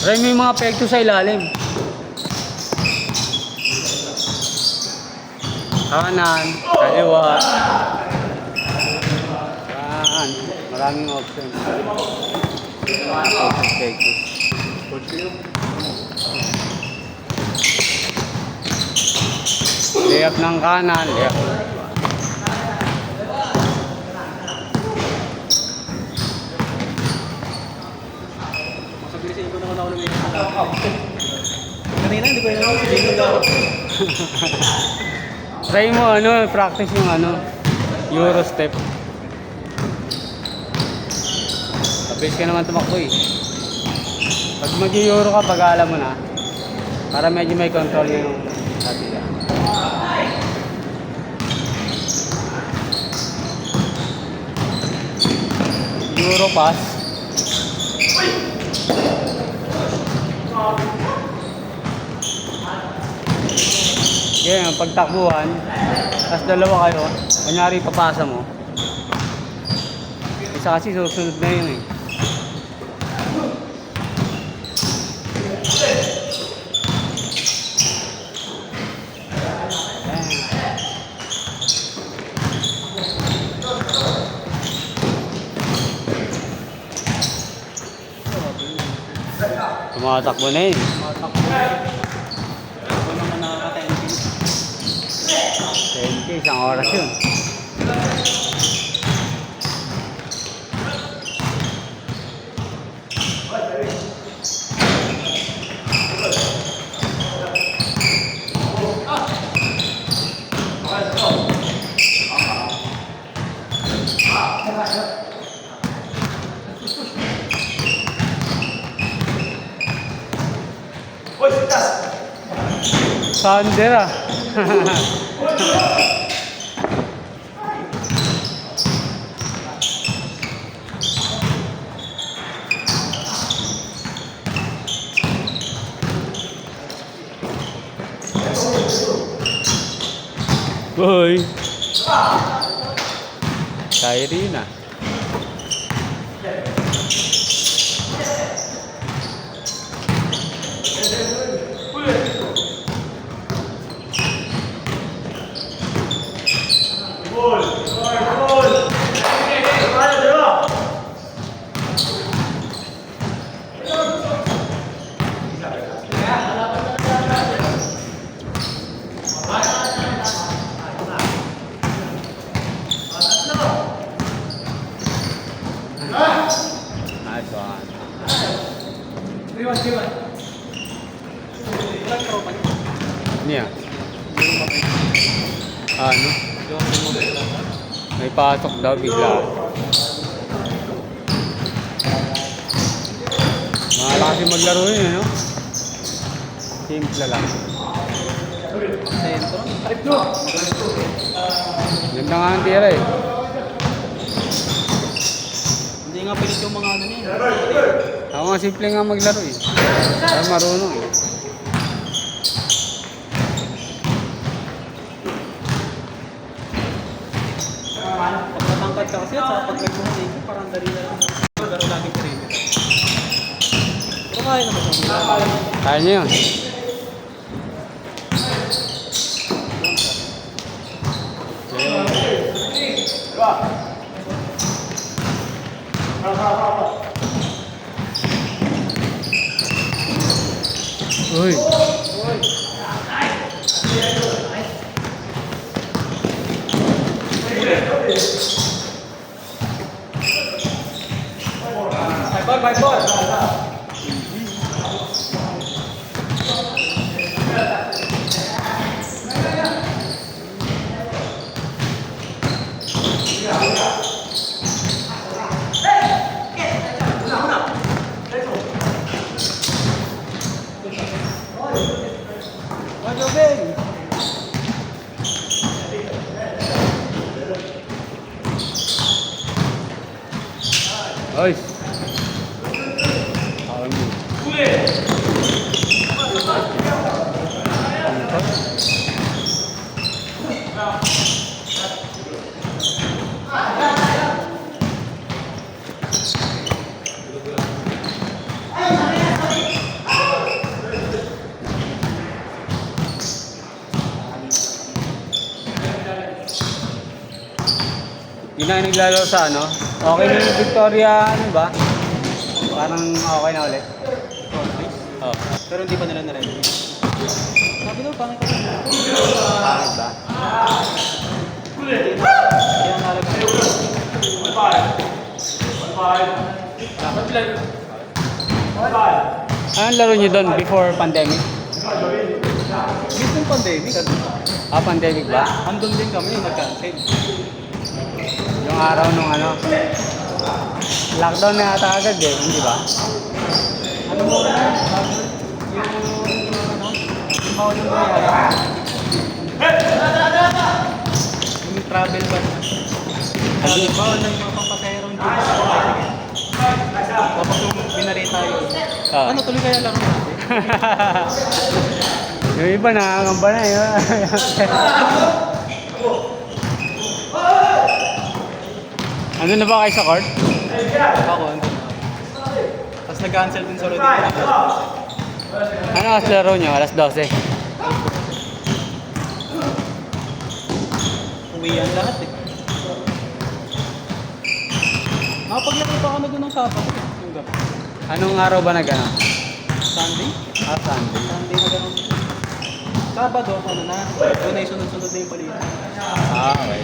Try mo yung mga pekto sa ilalim. Kanan, kaliwa. Yan. Maraming option. Pekto. Layup ng kanan, layup. Masabilisin ko naman ako ng kanina, hindi ko yun ako sabihin ko. Try mo practice yung Euro step. Mabilis ka naman tumakbo eh. Pag mag-Euro ka, pag-alam mo na. Para medyo may control yung atin. Euro pass. Yan, ang pagtakbuhan. Tapos dalawa kayo. Kunyari papasa mo. Isa kasi susunod na yun eh. Tumatakbo na yun. Ako naman nakaka-10 10K, isang oras yun. Sander ah. Boy. Kyrie na. Nice one. Niya. Ano? May pasok daw bigla. Mahala kasi maglaro yun, ano? Simple lang. Ganda nga ang tira eh. Hindi nga pilit yung mga niya. Ako nga simple nga maglaro eh. Kaya marunong eh. Pag natangkad ka kasi at saka pag nag-musik ko, parang dali na lang. Laro lagi ka rin. Pero kaya naman siya. Kaya niya yun. Uy. Bye ball. Oy. Yun na yung naglalaro sa ano. Okay na yung Victoria, ano ba? Parang okay na ulit. Oh. Pero hindi pa nila na-ready. Sabi daw, pangit ako. Pangit ba? Kaya nalagay. Anong laro nyo doon before pandemic? Bis ng pandemic. Ah, pandemic ba? Andun din kami yung nag-cancel. Yung araw nung ano. Lockdown na yata agad eh, hindi ba? Ano mo na? Yung bawal yung nangyari. Yung travel ban. Bawal na yung mga pampasahero hindi pa sa kumain. Tapos yung binarita yun. Ah. Ano tuloy kaya lang natin? Yung iba nakakamba na yun. Ano na ba kayo sa court? Ako, ano na. Tapos nag-cancel din sa Rodin. Ano kas laro nyo? Alas 12. Uwian lahat eh. Nakapaglaki pa kami doon ng Sabado. Yung gabi. Anong araw ba nag-ano? Sunday? Ah, Sunday. Sunday na gano'n. Sabado, ano na. Doon ay sunod-sunod na yung balita. Ah, okay.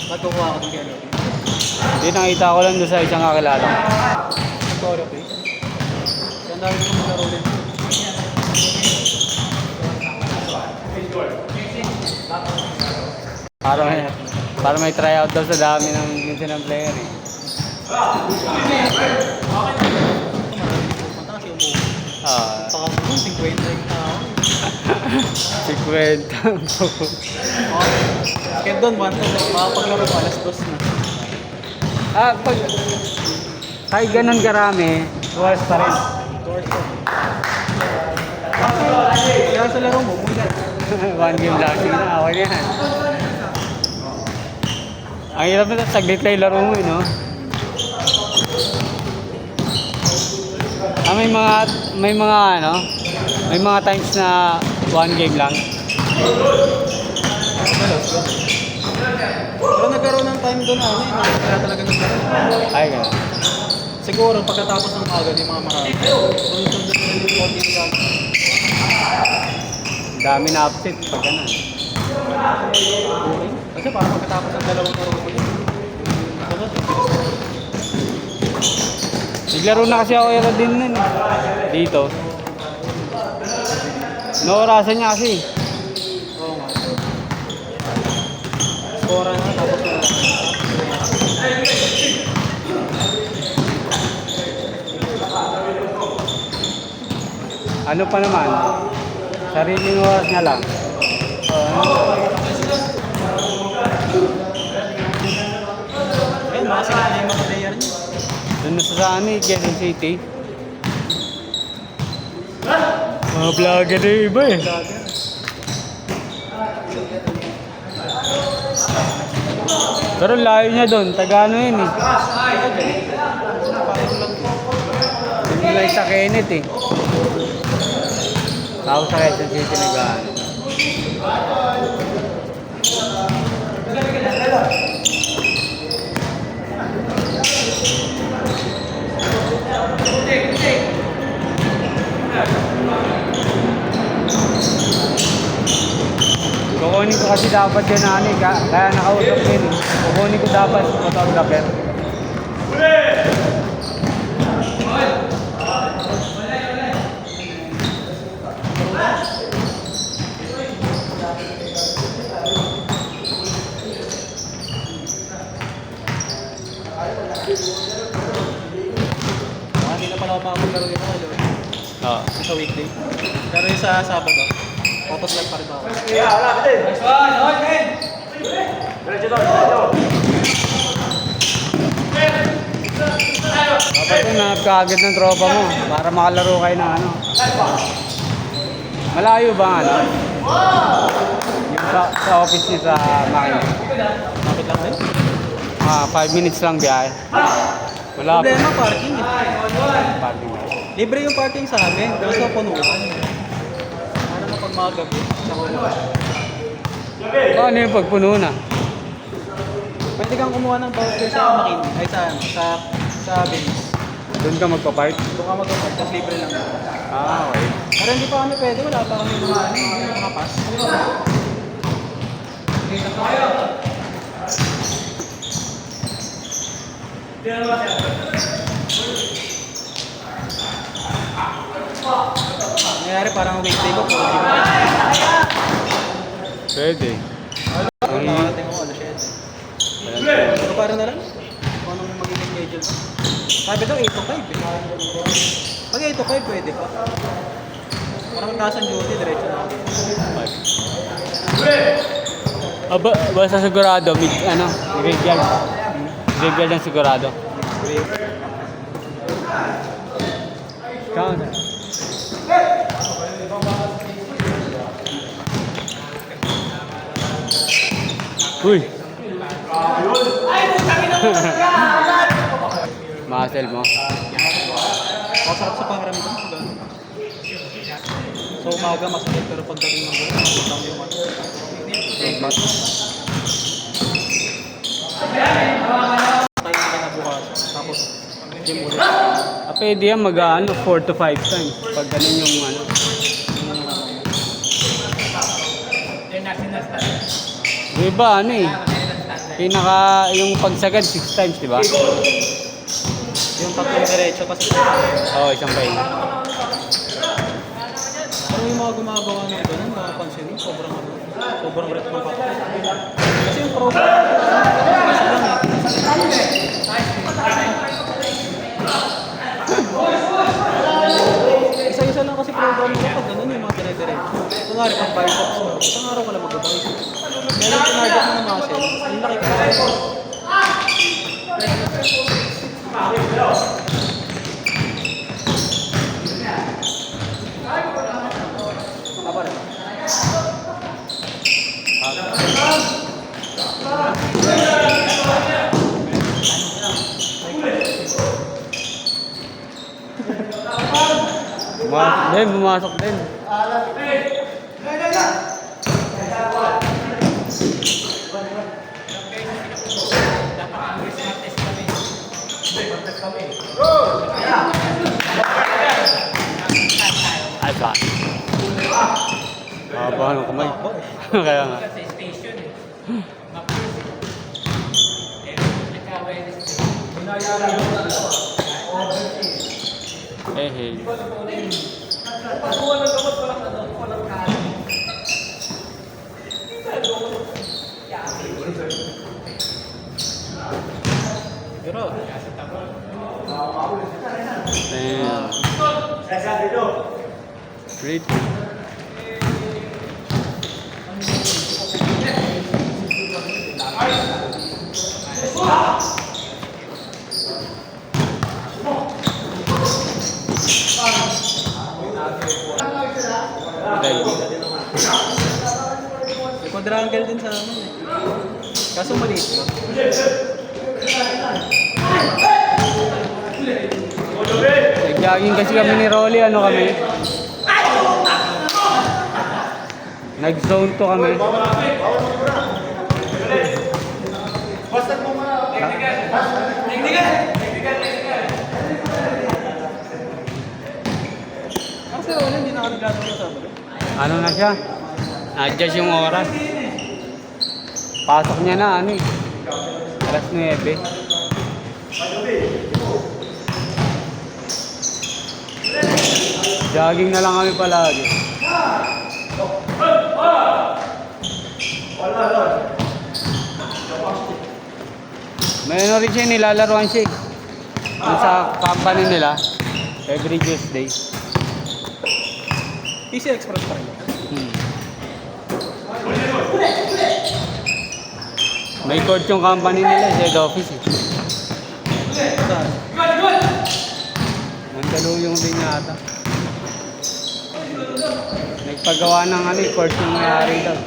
Nagkukuha ako ng kaya. Hindi, nakita ko lang doon sa isang kakilala ko. Sorry, okay? Kaya dahil ko maglaro din. Para may tryout daw sa dami ng minsan ng player eh. Punta kasi umuwi. Ah, Saka po, 50 yung tao. 50. Kaya doon, makapaglaro ko alas 2 na. Ah, pag kahit ganun karami, oras pa rin. Kaya sa laro mo, muna. One game lang, sige na, okay na yan. Ang hirap na saglit lang yung laro mo, no? Ah, may mga times na one game lang. Pero nagkaroon ng time doon ano eh, kaya talaga nagkaroon. Ay, ganun. Siguro pagkatapos ng agad yung mga marami. Sunod-sunod na yung 14 gag. Dami na upset pag ganun. Kasi parang pagkatapos ng dalawang laro ko yun. Sunod, Naglaro na kasi ako era din nun eh. Dito. Naorasan niya kasi. oo nga. Skora na, tapos na. Ano pa naman? Sariling oras niya lang. Ayun, mga sila na yung mga player niya. Doon na sa ano eh, Quezon City. Mga vlogger na yung iba eh. Pero layo niya doon, taga ano yun eh. Doon nila sa Kenneth eh. Tapos sa Quezon City nag-ano. Kukunin ko kasi dapat yun na ano eh, kaya nakausap ko yun eh. Kukunin ko dapat photographer. Hindi na pala ako makapaglaro dito ngayon. Oo. Sa weekday. Pero yung sa Sabado, tapos lang pa rin ako. Dapat yun, nahanap ka agad ng tropa mo para makalaro kayo ng ano. Malayo ba ano? Yung sa office niya sa Makina. Bakit lang din? 5 minutes lang biyahe. Wala Problema, parking eh. parking. Libre yung parking sa amin. Kaso punuan. Ano na pag mga gabi? Paano yung pagpuno na? Pwede kang kumuha ng voucher sa McKinney. Ay sa Venice. Doon ka magpa-park? Doon ka mag-park. Tapos libre lang. Ah, okay. Pero hindi pa kami pwede. Wala pa kami mga pass. Nangyari parang weekday ko. Pwede. Ang makarating ako, alas 7. Pero parang na lang. Kung anong magiging schedule mo. Sabi daw 8 to 5. Pag 8 to 5, pwede pa. Parang nasa duty, diretso na ako. Basta sigurado, graveyard. Graveyard ang sigurado. Count. Uy! Muscle mo. Masarap sa pakiramdam ko gano'n. So umaga masakit pero pagdating ng buwan, masakit yung mga. Tayo ka na bukas. Tapos gym ulit. Pwede yan 4 to 5 times. Pag ganun yung Diba yung pagsagad 6 times, diba? Yung tatlong diretso kasi. Oo, isang pahinga. Pero yung mga gumagawa ng gano'n, makapansin mo, sobrang red ng kapatid. Kasi yung program, isa lang Isa-isa lang kasi program mo kapag gano'n yung mga dire-diretso. Kung pang biceps mo, isang araw ka lang mag-biceps. Kaya lang tinarget mo ng muscle, ang laki ka. Bumasok din. Ay, ba? Haba ng kamay. Kaya nga. Hey. Pero, Great. may quadrangle din sa amin eh. Kaso maliit lang. Nag-jogging kasi kami ni Rolly, kami? Nag-zone to kami. Kasi wala, hindi nakaligato sa sabado. Ano na siya? Adjust yung oras. Pasok niya na, alas 9. Jogging na lang kami palagi. May rin siya nilalaruan siya. Sa company nila, every Tuesday. PC Express pa rin. May court yung company nila, head office Saan? Mandaluyong din yata. Nagpagawa ng court yung mayari daw.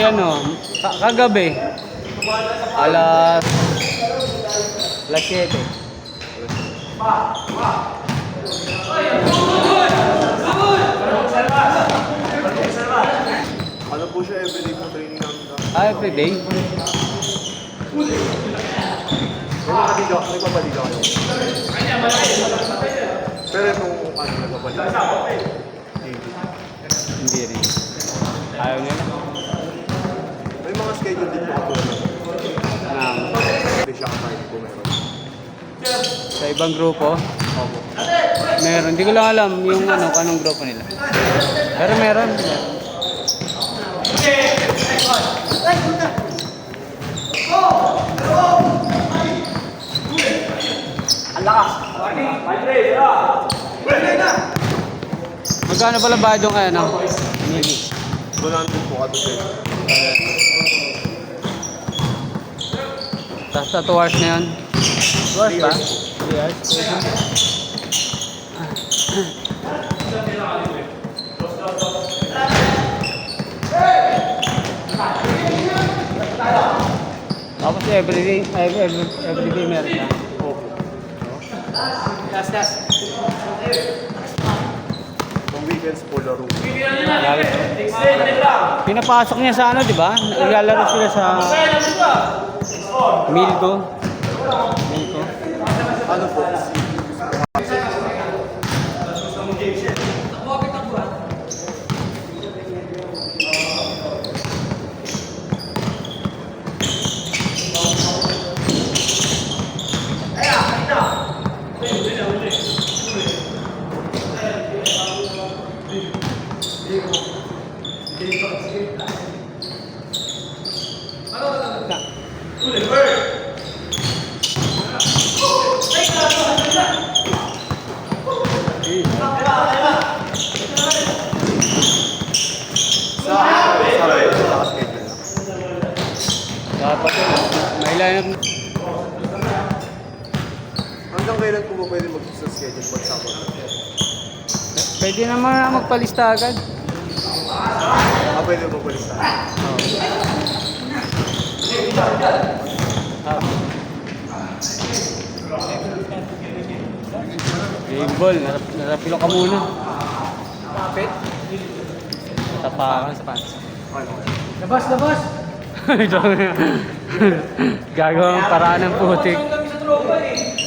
kagabi. Alas 7. Ano po siya everyday po training namin na? Everyday. Nagpapaliga kayo. Pero itong ano nagpapaliga? Hindi rin. Ayaw nila. May mga schedule din po ako na. Hindi siya kapain po meron. Sa ibang grupo, meron. Hindi ko lang alam yung anong grupo nila. Pero meron. Magkano pala ba yung Mili? 100 po kada set. Tapos sa 2 hours na yun. 2 hours ba? 3 hours? Tapos everyday meron siya. Kung weekends po laro. Pinapasok niya sa di ba? Naglalaro sila sa Milko. Ano po? Dapat may line up. Hanggang kailan po ba pwede mag-schedule pagsama? Pwede naman magpalista agad. Pwede mo balik sa Game ball, narapilo ka muna. Kapit? Tapakan sa pants. Labas, labas! Gagawa ng paraan ng putik. Kami sa tropa eh.